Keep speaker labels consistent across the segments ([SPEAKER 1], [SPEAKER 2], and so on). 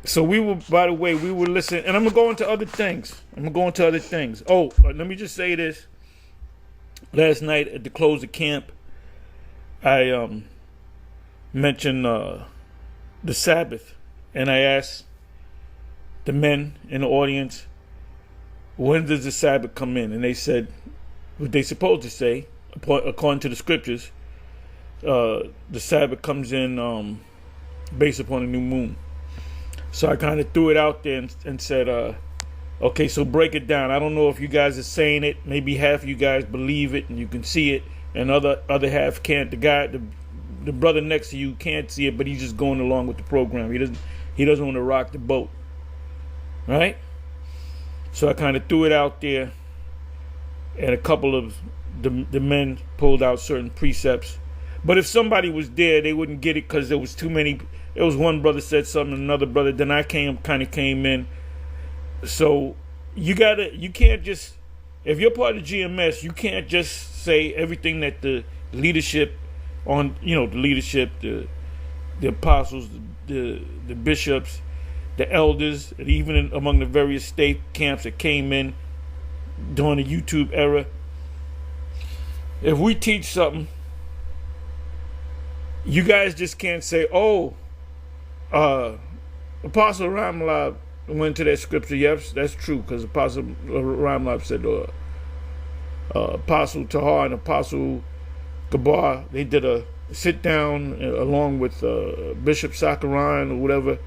[SPEAKER 1] So we were, by the way, we were listening, and I'm gonna go into other things. Oh, let me just say this. Last night at the close of camp, I mentioned the Sabbath, and I asked the men in the audience, when does the Sabbath come in? And they said what they supposed to say, according to the scriptures. The Sabbath comes in based upon a new moon. So I kind of threw it out there and said, okay, so break it down. I don't know if you guys are saying it. Maybe half of you guys believe it and you can see it, and other half can't. The brother next to you can't see it, but he's just going along with the program. He doesn't want to rock the boat, right? So I kind of threw it out there, and a couple of the men pulled out certain precepts. But if somebody was there, they wouldn't get it because there was too many. It was one brother said something, another brother. Then I came in. So you can't just, if you're part of GMS, you can't just say everything that the leadership the apostles, the bishops, the elders, and even among the various state camps that came in during the YouTube era. If we teach something, you guys just can't say, oh, Apostle Ramlab went to that scripture. Yes, that's true, because Apostle Ramlab said Apostle Tahar and Apostle Gabar, they did a sit down along with Bishop Sakaran or whatever,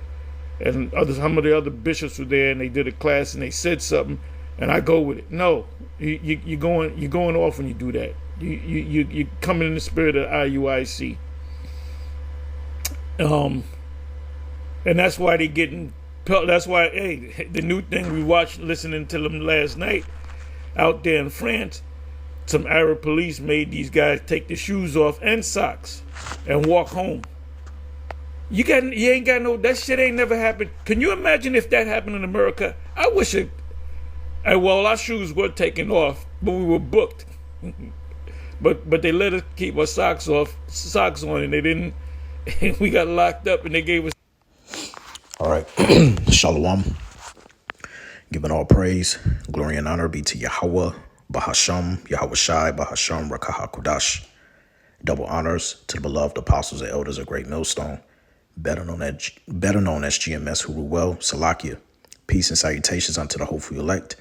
[SPEAKER 1] and some of the other bishops were there, and they did a class and they said something, and I go with it. No, you're going off when you do that. You're coming in the spirit of IUIC. And that's why they getting. That's why, hey, the new thing we watched, listening to them last night, out there in France, some Arab police made these guys take their shoes off and socks and walk home. You ain't got no. That shit ain't never happened. Can you imagine if that happened in America? I wish it. Well, our shoes were taken off, but we were booked. But they let us keep our socks on, and they didn't. And we got locked up, and they gave us.
[SPEAKER 2] All right. Shalom. Giving all praise, glory, and honor be to Yahweh, Bahasham, Yahweh Shai, Bahasham, Rakaha Kudash. Double honors to the beloved apostles and elders of Great Millstone, better known as GMS, who rule well, Salakia. Peace and salutations unto the hopeful elect,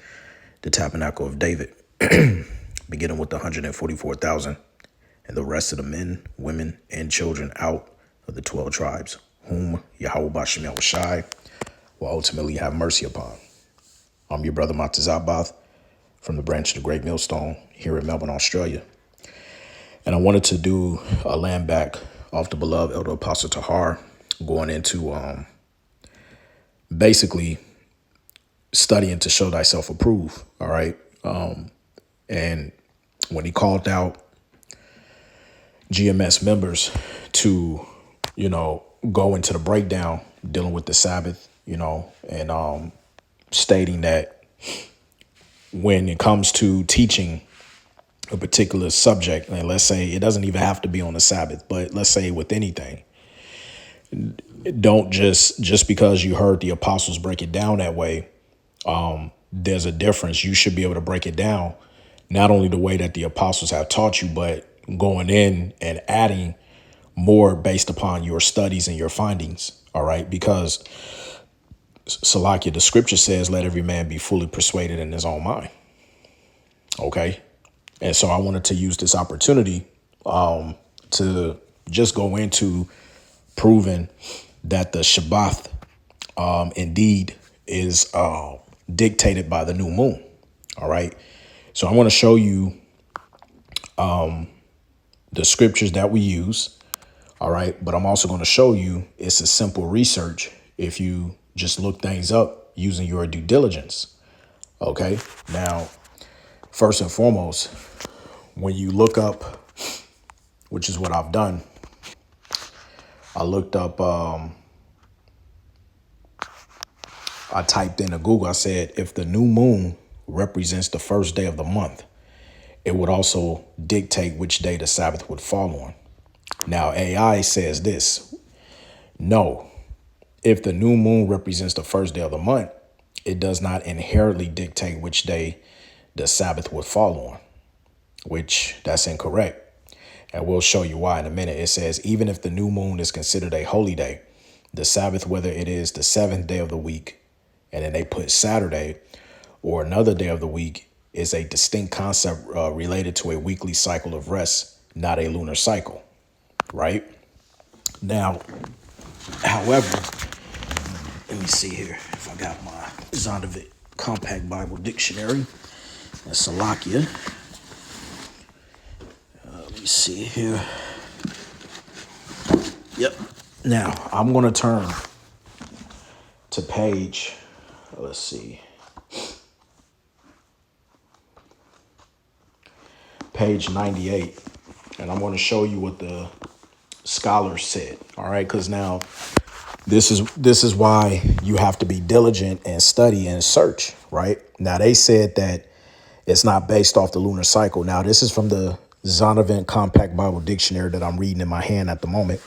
[SPEAKER 2] the tabernacle of David, beginning with the 144,000 and the rest of the men, women, and children out of the 12 tribes, whom Yahweh Bashem Yahweh Shai will ultimately have mercy upon. I'm your brother Matazabath from the branch of the Great Millstone here in Melbourne, Australia. And I wanted to do a land back off the beloved Elder Apostle Tahar, going into basically studying to show thyself approved. All right. And when he called out GMS members to, go into the breakdown dealing with the Sabbath, and stating that when it comes to teaching a particular subject, and let's say it doesn't even have to be on the Sabbath, but let's say with anything, don't just because you heard the apostles break it down that way, there's a difference. You should be able to break it down, not only the way that the apostles have taught you, but going in and adding more based upon your studies and your findings. All right. Because Salakia, the scripture says, let every man be fully persuaded in his own mind. OK. And so I wanted to use this opportunity to just go into proving that the Sabbath indeed is dictated by the new moon. All right. So I want to show you the scriptures that we use. All right. But I'm also going to show you it's a simple research if you just look things up using your due diligence. OK. Now, first and foremost, when you look up, which is what I've done, I looked up, I typed into Google, I said, if the new moon represents the first day of the month, it would also dictate which day the Sabbath would fall on. Now, AI says this. No, If the new moon represents the first day of the month, it does not inherently dictate which day the Sabbath would fall on, which that's incorrect. And we'll show you why in a minute. It says, even if the new moon is considered a holy day, the Sabbath, whether it is the seventh day of the week, and then they put Saturday, or another day of the week, is a distinct concept related to a weekly cycle of rest, not a lunar cycle, right? Now, however, let me see here if I got my Zondervan Compact Bible Dictionary and Salakia. Let me see here. Yep. Now, I'm going to turn to page, let's see, page 98. And I'm going to show you what the scholars said. All right. Because now this is why you have to be diligent and study and search. Right. Now, they said that it's not based off the lunar cycle. Now, this is from the Zondervan Compact Bible Dictionary that I'm reading in my hand at the moment.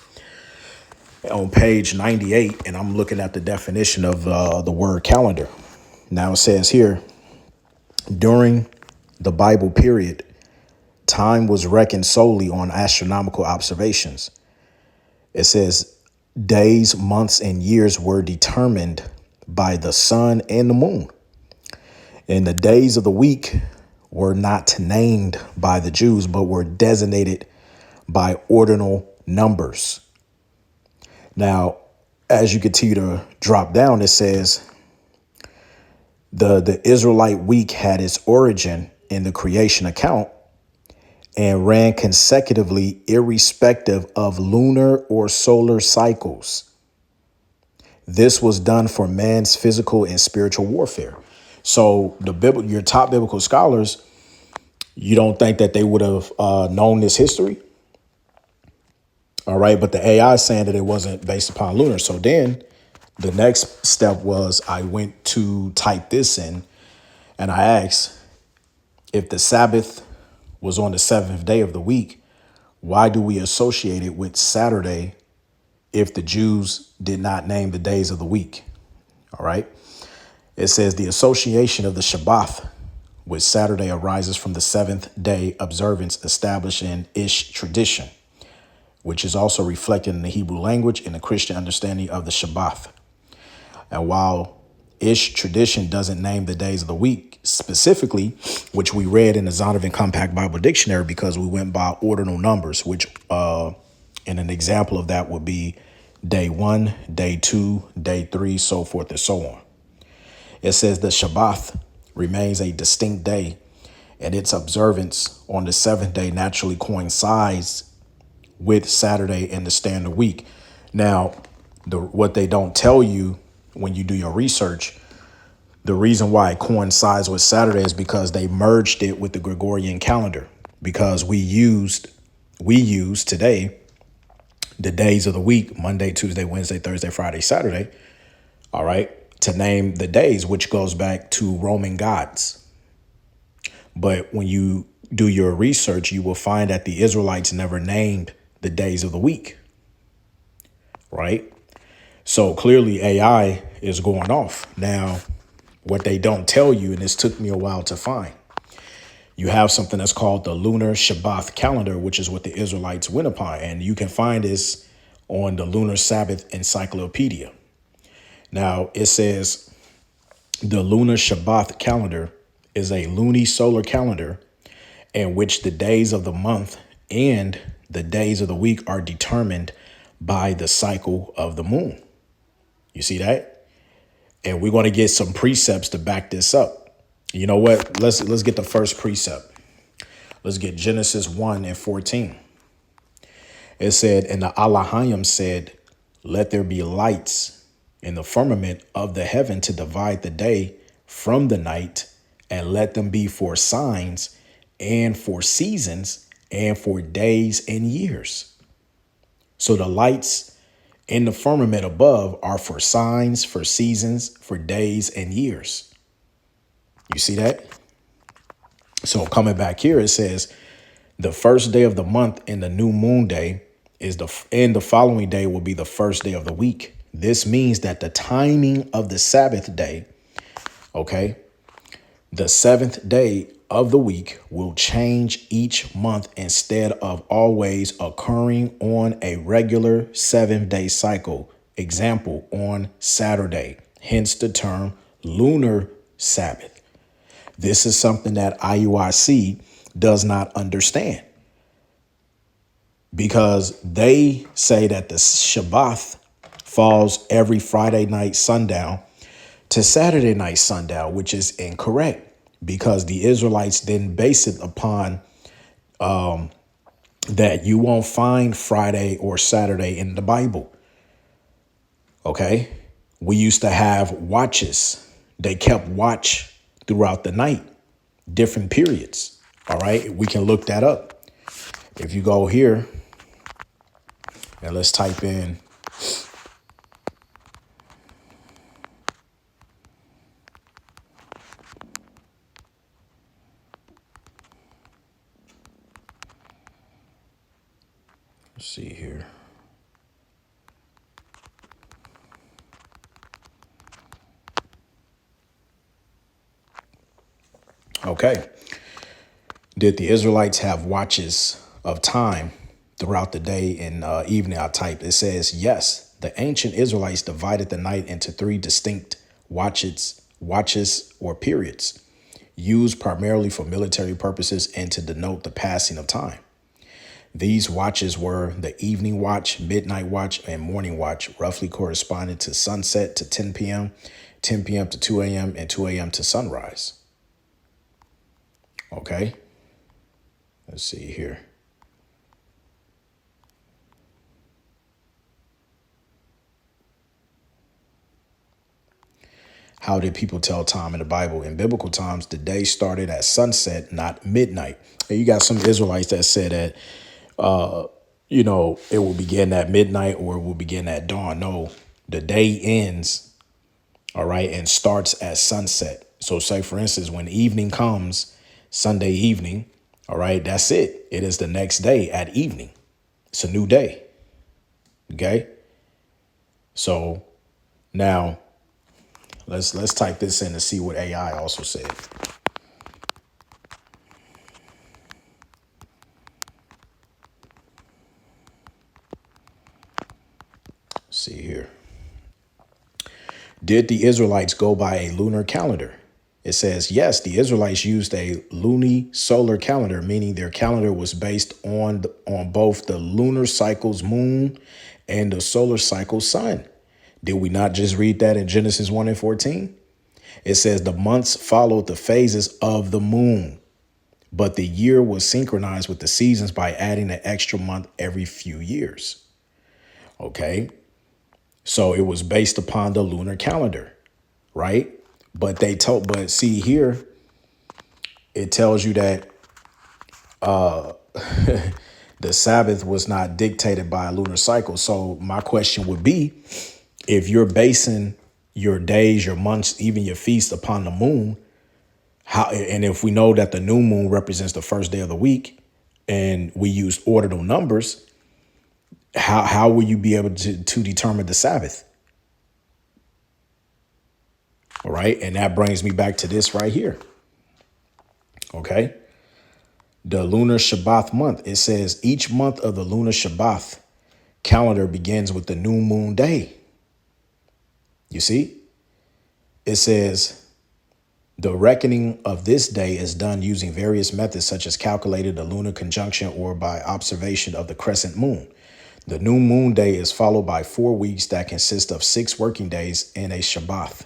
[SPEAKER 2] On page 98, and I'm looking at the definition of the word calendar. Now it says here, during the Bible period, time was reckoned solely on astronomical observations. It says days, months, and years were determined by the sun and the moon. And the days of the week were not named by the Jews, but were designated by ordinal numbers. Now, as you continue to drop down, it says the Israelite week had its origin in the creation account and ran consecutively irrespective of lunar or solar cycles. This was done for man's physical and spiritual warfare. So your top biblical scholars, you don't think that they would have known this history? All right. But the AI is saying that it wasn't based upon lunar. So then the next step was I went to type this in and I asked, if the Sabbath was on the seventh day of the week, why do we associate it with Saturday if the Jews did not name the days of the week? All right. It says the association of the Shabbat with Saturday arises from the seventh day observance established in Ish tradition, which is also reflected in the Hebrew language and the Christian understanding of the Shabbat. And while Ish tradition doesn't name the days of the week specifically, which we read in the Zondervan Compact Bible Dictionary because we went by ordinal numbers, which and an example of that would be day 1, day 2, day 3, so forth and so on. It says the Shabbat remains a distinct day, and its observance on the seventh day naturally coincides with Saturday and the standard week. Now, what they don't tell you when you do your research, the reason why it coincides with Saturday is because they merged it with the Gregorian calendar, because we use today the days of the week, Monday, Tuesday, Wednesday, Thursday, Friday, Saturday, all right, to name the days, which goes back to Roman gods. But when you do your research, you will find that the Israelites never named the days of the week, right? So clearly AI is going off. Now, what they don't tell you, and this took me a while to find, you have something that's called the lunar Shabbat calendar, which is what the Israelites went upon. And you can find this on the Lunar Sabbath Encyclopedia. Now, it says the lunar Shabbat calendar is a lunisolar calendar in which the days of the month and the days of the week are determined by the cycle of the moon. You see that? And we're going to get some precepts to back this up. You know what? Let's get the first precept. Let's get Genesis 1:14. It said, and the Elohim said, let there be lights in the firmament of the heaven to divide the day from the night, and let them be for signs and for seasons and for days and years. So the lights in the firmament above are for signs, for seasons, for days and years. You see that? So coming back here, it says the first day of the month and the new moon day is and the following day will be the first day of the week. This means that the timing of the Sabbath day, okay, the seventh day of the week will change each month instead of always occurring on a regular 7-day cycle. Example, on Saturday, hence the term lunar Sabbath. This is something that IUIC does not understand because they say that the Shabbat falls every Friday night sundown to Saturday night sundown, which is incorrect because the Israelites didn't base it upon that. You won't find Friday or Saturday in the Bible. Okay. We used to have watches. They kept watch throughout the night, different periods. All right. We can look that up. If you go here and let's type in let's see here. Okay. Did the Israelites have watches of time throughout the day and evening? I typed. It says, yes, the ancient Israelites divided the night into 3 distinct watches or periods, used primarily for military purposes and to denote the passing of time. These watches were the evening watch, midnight watch, and morning watch, roughly corresponding to sunset to 10 p.m., 10 p.m. to 2 a.m., and 2 a.m. to sunrise. Okay. Let's see here. How did people tell time in the Bible? In biblical times, the day started at sunset, not midnight. And you got some Israelites that said that, it will begin at midnight or it will begin at dawn. No, the day ends, all right, and starts at sunset. So say, for instance, when evening comes, Sunday evening, all right, that's it. It is the next day at evening. It's a new day. Okay. So now let's type this in to see what AI also said. Let's see here. Did the Israelites go by a lunar calendar? It says, yes, the Israelites used a luni-solar calendar, meaning their calendar was based on both the lunar cycle's moon and the solar cycle's sun. Did we not just read that in Genesis 1:14? It says the months followed the phases of the moon, but the year was synchronized with the seasons by adding an extra month every few years. Okay. So it was based upon the lunar calendar, right? But see here, it tells you that the Sabbath was not dictated by a lunar cycle. So my question would be, if you're basing your days, your months, even your feasts upon the moon, and if we know that the new moon represents the first day of the week and we use ordinal numbers, how will you be able to determine the Sabbath? All right. And that brings me back to this right here. Okay. The lunar Shabbat month. It says each month of the lunar Shabbat calendar begins with the new moon day. You see, it says the reckoning of this day is done using various methods, such as calculating the lunar conjunction or by observation of the crescent moon. The new moon day is followed by 4 weeks that consist of 6 working days and a Shabbat.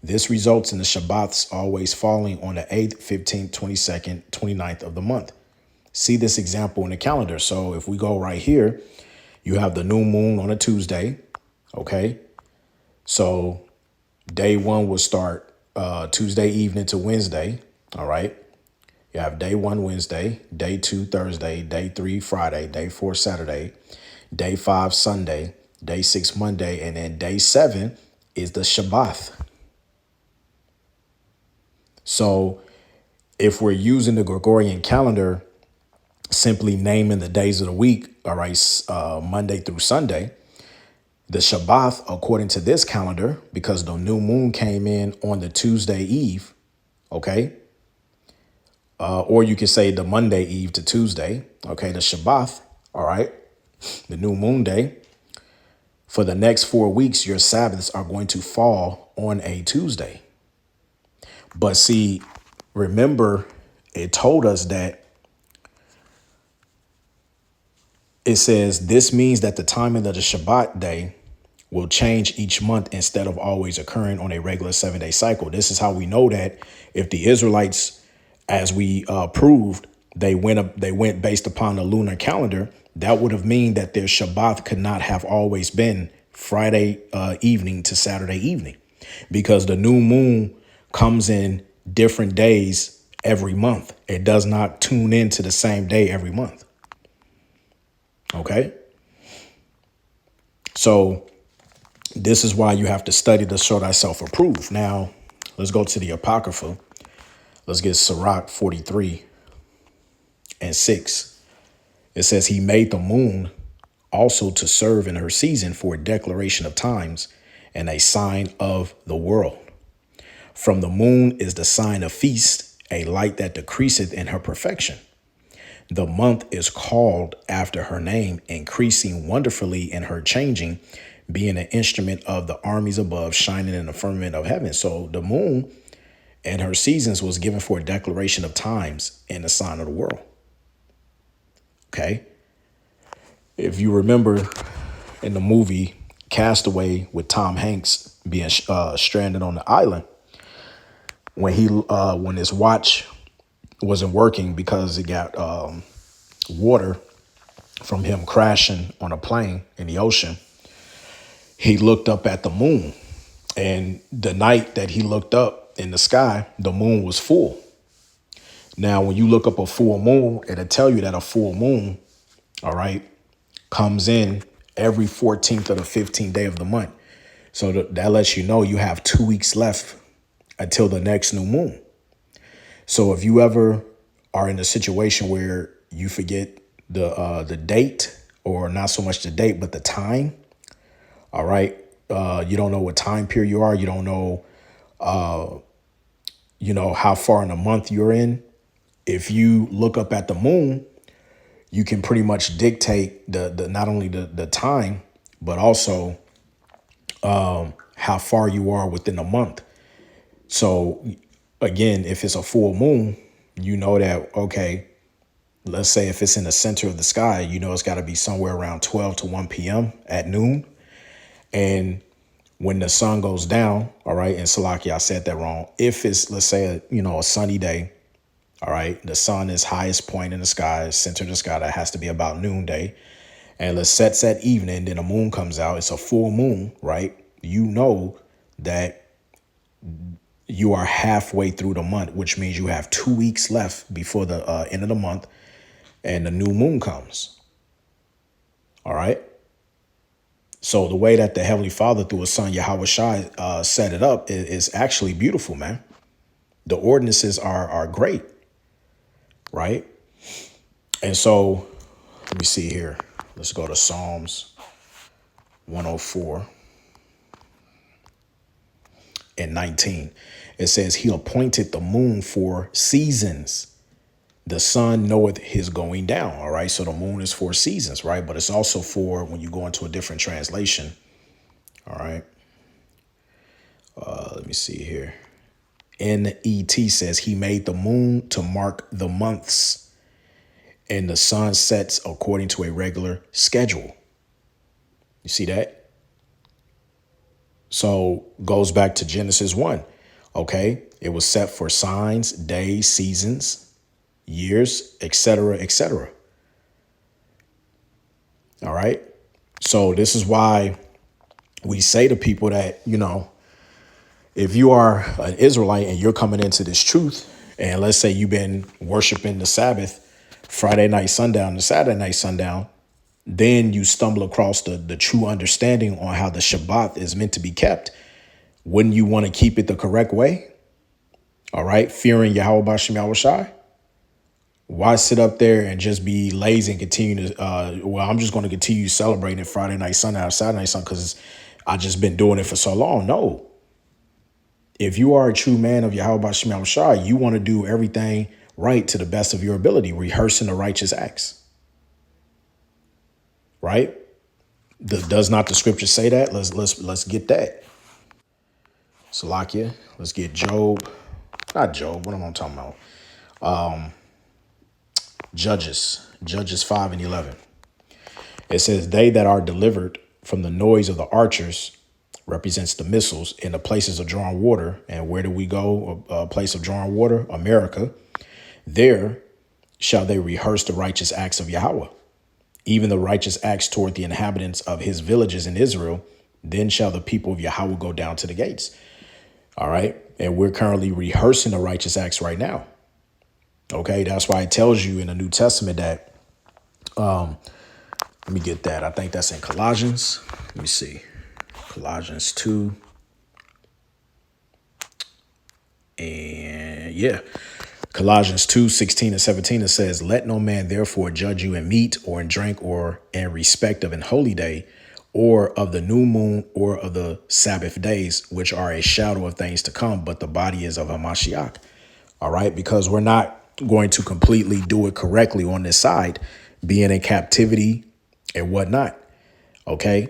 [SPEAKER 2] This results in the Shabbats always falling on the 8th, 15th, 22nd, 29th of the month. See this example in the calendar. So if we go right here, you have the new moon on a Tuesday. Okay. So day 1 will start Tuesday evening to Wednesday. All right. You have day 1 Wednesday, day 2 Thursday, day 3 Friday, day 4 Saturday, day 5 Sunday, day 6 Monday, and then day 7 is the Shabbat. So if we're using the Gregorian calendar, simply naming the days of the week, all right, Monday through Sunday, The Shabbat, according to this calendar, because the new moon came in on the Tuesday eve, okay? Or you could say the Monday eve to Tuesday, okay? The Shabbat, all right? The new moon day. For the next 4 weeks, your Sabbaths are going to fall on a Tuesday. But see, remember, it told us that it says this means that the timing of the Shabbat day will change each month instead of always occurring on a regular 7-day cycle. This is how we know that if the Israelites, as we proved, they went based upon the lunar calendar, that would have mean that their Shabbat could not have always been Friday evening to Saturday evening, because the new moon comes in different days every month. It does not tune into the same day every month. Okay. So this is why you have to study to show thyself approved. Now, let's go to the Apocrypha. Let's get Sirach 43 and 6. It says, he made the moon also to serve in her season for a declaration of times and a sign of the world. From the moon is the sign of feast, a light that decreaseth in her perfection. The month is called after her name, increasing wonderfully in her changing, being an instrument of the armies above, shining in the firmament of heaven. So the moon and her seasons was given for a declaration of times and a sign of the world. Okay. If you remember in the movie Castaway with Tom Hanks being stranded on the island, when his watch wasn't working because it got water from him crashing on a plane in the ocean, he looked up at the moon, and the night that he looked up in the sky, the moon was full. Now, when you look up a full moon, it'll tell you that a full moon, all right, comes in every 14th or the 15th day of the month. So that lets you know you have 2 weeks left until the next new moon. So if you ever are in a situation where you forget the date, or not so much the date, but the time, all right, you don't know what time period you are. You don't know, how far in a month you're in. If you look up at the moon, you can pretty much dictate the not only the time, but also how far you are within a month. So again, if it's a full moon, you know that, okay, let's say if it's in the center of the sky, you know it's got to be somewhere around 12 to 1 p.m. at noon. And when the sun goes down, all right, and Salaki, I said that wrong. If it's, let's say, a sunny day, all right, the sun is highest point in the sky, center of the sky, that has to be about noonday. And let's sets at evening, then the moon comes out. It's a full moon, right? You know that you are halfway through the month, which means you have 2 weeks left before the end of the month and the new moon comes. All right. So the way that the Heavenly Father through his son Yahweh Shai set it up is actually beautiful, man. The ordinances are great, right? And so let me see here. Let's go to Psalms 104 and 19. It says, he appointed the moon for seasons. The sun knoweth his going down. All right. So the moon is for seasons, right? But it's also for when you go into a different translation. All right. Let me see here. NET says he made the moon to mark the months, and the sun sets according to a regular schedule. You see that? So goes back to Genesis 1. Okay. It was set for signs, days, seasons, years, etc., etc. All right. So this is why we say to people that, if you are an Israelite and you're coming into this truth, and let's say you've been worshiping the Sabbath Friday night sundown to Saturday night sundown, then you stumble across the true understanding on how the Shabbat is meant to be kept. Wouldn't you want to keep it the correct way? All right. Fearing Yahweh B'Shem Yahweh Shai. Why sit up there and just be lazy and continue to, well, I'm just going to continue celebrating Friday night, Sunday, or Saturday night, Sunday, because I just been doing it for so long. No. If you are a true man of Yahweh Shem Shai, you want to do everything right to the best of your ability, rehearsing the righteous acts. Right? Does not the scripture say that? Let's get that. Salakia. Let's get Job. Not Job. What am I talking about? Judges. Judges 5 and 11. It says, they that are delivered from the noise of the archers represents the missiles in the places of drawing water. And where do we go? A place of drawing water? America. There shall they rehearse the righteous acts of Yahweh, even the righteous acts toward the inhabitants of his villages in Israel. Then shall the people of Yahweh go down to the gates. All right. And we're currently rehearsing the righteous acts right now. OK, that's why it tells you in the New Testament that let me get that. I think that's in Colossians. Let me see. Colossians 2. And yeah, Colossians 2:16 and 17, it says, let no man therefore judge you in meat or in drink or in respect of an holy day or of the new moon or of the Sabbath days, which are a shadow of things to come, but the body is of Hamashiach. All right, because we're not going to completely do it correctly on this side, being in captivity and whatnot. OK,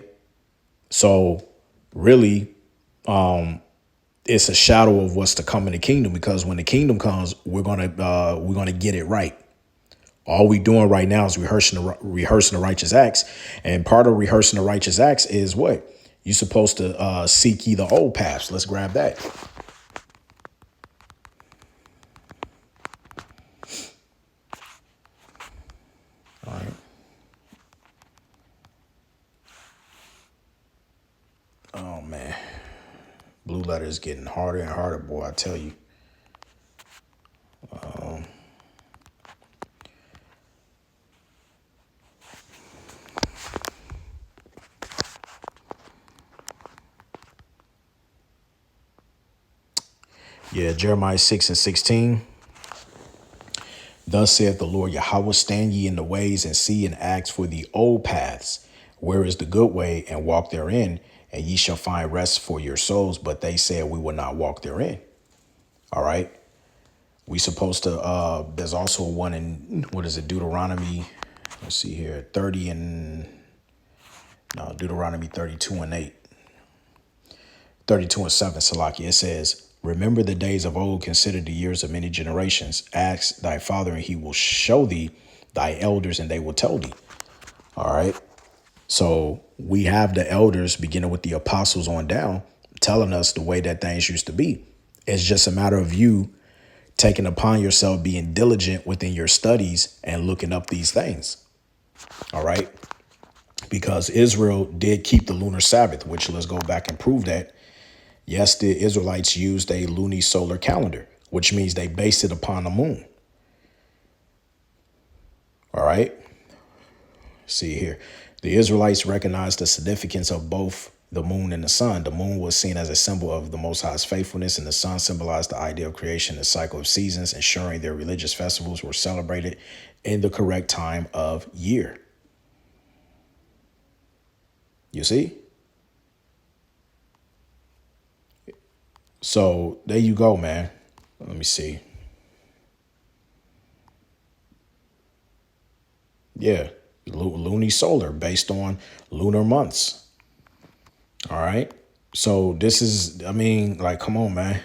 [SPEAKER 2] so really, it's a shadow of what's to come in the kingdom, because when the kingdom comes, we're gonna get it right. All we doing right now is rehearsing the righteous acts, and part of rehearsing the righteous acts is what you're supposed to seek ye the old paths. Let's grab that. All right. Oh man, blue letter is getting harder and harder, boy. I tell you. Yeah, Jeremiah 6 and 16. Thus saith the Lord Yahweh, stand ye in the ways and see and ask for the old paths, where is the good way, and walk therein, and ye shall find rest for your souls. But they said, we will not walk therein. All right. We supposed to, there's also one in, what is it, Deuteronomy, let's see here, Deuteronomy 32 and 8. 32 and 7, Salaki, it says, remember the days of old, consider the years of many generations. Ask thy father, and he will show thee thy elders, and they will tell thee. All right. So we have the elders, beginning with the apostles on down, telling us the way that things used to be. It's just a matter of you taking upon yourself being diligent within your studies and looking up these things. All right. Because Israel did keep the lunar Sabbath, which let's go back and prove that. Yes, the Israelites used a lunisolar calendar, which means they based it upon the moon. All right. See here. The Israelites recognized the significance of both the moon and the sun. The moon was seen as a symbol of the Most High's faithfulness, and the sun symbolized the idea of creation, the cycle of seasons, ensuring their religious festivals were celebrated in the correct time of year. You see? So there you go, man. Let me see. Yeah, lunisolar, based on lunar months. All right. So this is, I mean, like, come on, man.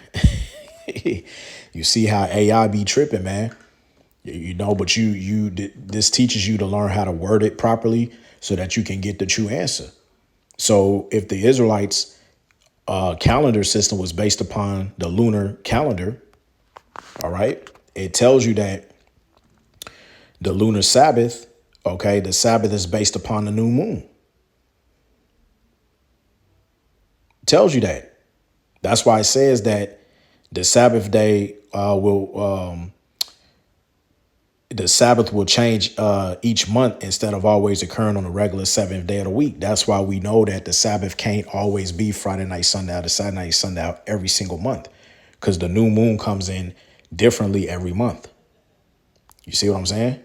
[SPEAKER 2] You see how AI be tripping, man. You know, but this teaches you to learn how to word it properly so that you can get the true answer. So if the Israelites calendar system was based upon the lunar calendar, all right, it tells you that the lunar Sabbath, okay, the Sabbath is based upon the new moon. It tells you that. That's why it says that the Sabbath day the Sabbath will change each month instead of always occurring on the regular seventh day of the week. That's why we know that the Sabbath can't always be Friday night, Sunday out, or Saturday night, Sunday out every single month, because the new moon comes in differently every month. You see what I'm saying?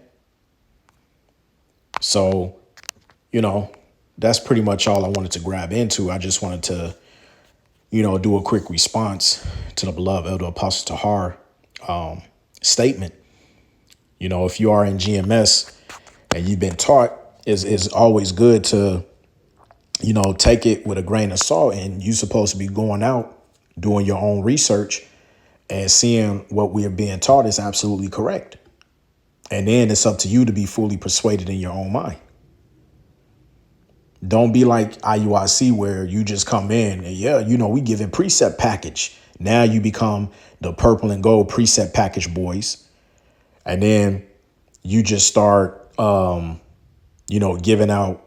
[SPEAKER 2] So, that's pretty much all I wanted to grab into. I just wanted to, do a quick response to the beloved Elder Apostle Tahar statement. If you are in GMS and you've been taught, is always good to, take it with a grain of salt. And you're supposed to be going out, doing your own research and seeing what we are being taught is absolutely correct. And then it's up to you to be fully persuaded in your own mind. Don't be like IUIC where you just come in and we give a precept package. Now you become the purple and gold precept package boys. And then you just start, giving out,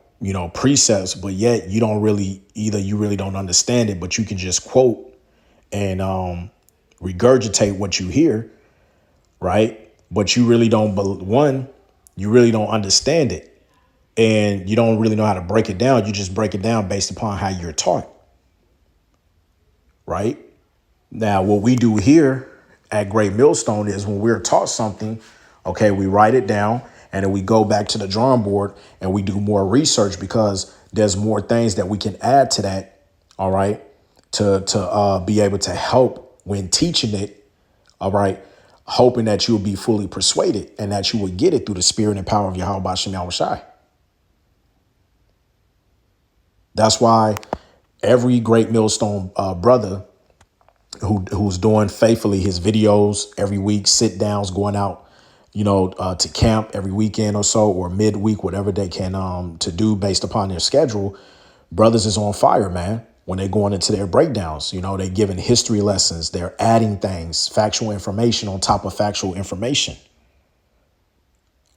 [SPEAKER 2] precepts, but yet you don't really, either you really don't understand it, but you can just quote and regurgitate what you hear, right? But you really don't, you really don't understand it. And you don't really know how to break it down. You just break it down based upon how you're taught, right? Now, what we do here at Great Millstone is when we're taught something, okay, we write it down and then we go back to the drawing board and we do more research because there's more things that we can add to that, all right, to be able to help when teaching it, all right, hoping that you'll be fully persuaded and that you will get it through the spirit and power of Yahweh Shem Yahushai. That's why every Great Millstone brother who's doing faithfully his videos every week, sit downs, going out, to camp every weekend or so, or midweek, whatever they can to do based upon their schedule. Brothers is on fire, man. When they're going into their breakdowns, they're giving history lessons. They're adding things, factual information on top of factual information.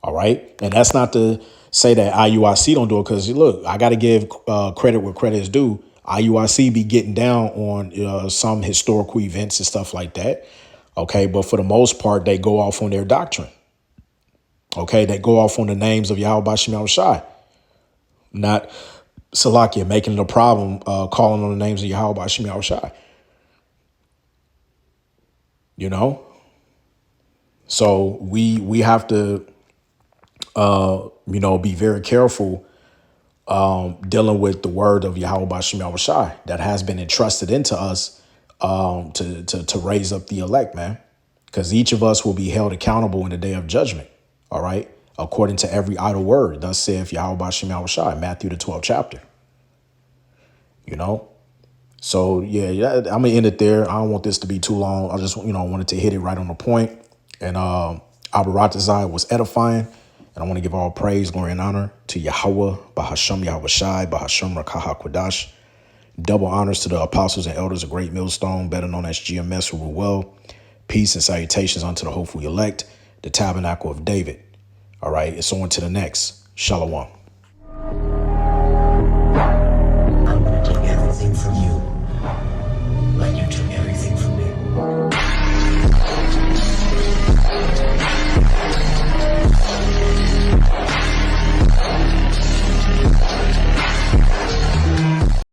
[SPEAKER 2] All right. And that's not to say that IUIC don't do it, because look, I got to give credit where credit is due. IUIC be getting down on some historical events and stuff like that. OK, but for the most part, they go off on their doctrine. OK, they go off on the names of Yahweh Shem Yahushai, not Salakia, making it a problem calling on the names of Yahweh Shem Yahushai. So we have to be very careful dealing with the word of Yahweh Shem Yahushai that has been entrusted into us to raise up the elect, man, because each of us will be held accountable in the day of judgment. All right. According to every idle word, thus saith Yahweh Shem Yahushai, Matthew the 12th chapter. So, yeah, I'm going to end it there. I don't want this to be too long. I just, wanted to hit it right on the point. And Abaratazai was edifying. And I want to give all praise, glory, and honor to Yahweh, Bahasham Yahushai, Bahasham Rakaha Kodash. Double honors to the apostles and elders of Great Millstone, better known as GMS, who rule well. Peace and salutations unto the hopeful elect, the tabernacle of David. All right, it's on to the next. Shalom.
[SPEAKER 3] I'm going to take everything from you, like you took everything from me.